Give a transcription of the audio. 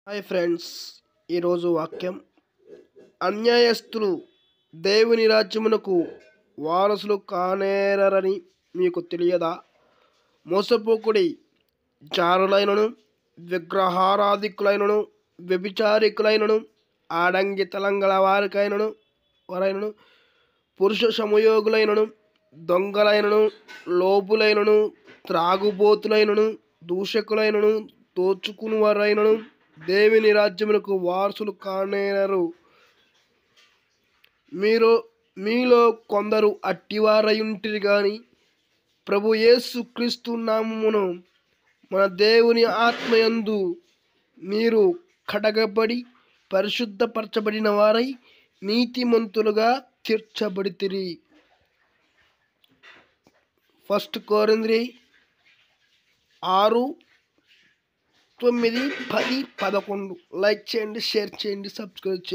Hi friends, ఈరోజు వాక్యం, అన్యాయస్తులు దేవుని రాజ్యమునకు వారసులు కానేరని మీకు తెలియదా? మోసపోకుడి, జారులైనను, విగ్రహారాధికులైనను, వ్యభిచారికులైనను, ఆడంగి తలంగల వారైనను, పురుష సమయోగులైనను, దొంగలైనను, లోపులైనను, త్రాగుబోతులైనను, దూషకులైనను, దోచుకుని వారైనను దేవుని రాజ్యమునకు వారసులు కానేరరు. మీలో కొందరు అట్టివారయుంటిరి గాని ప్రభు యేసు క్రీస్తు నామమున మన దేవుని ఆత్మయందు మీరు కడగబడి పరిశుద్ధపరచబడిన వారై నీతిమంతులుగా తీర్చబడితిరి. 1 కొరింథీ 6, 9, 10, 11. లైక్ చేయండి, షేర్ చేయండి, సబ్స్క్రైబ్ చేయండి.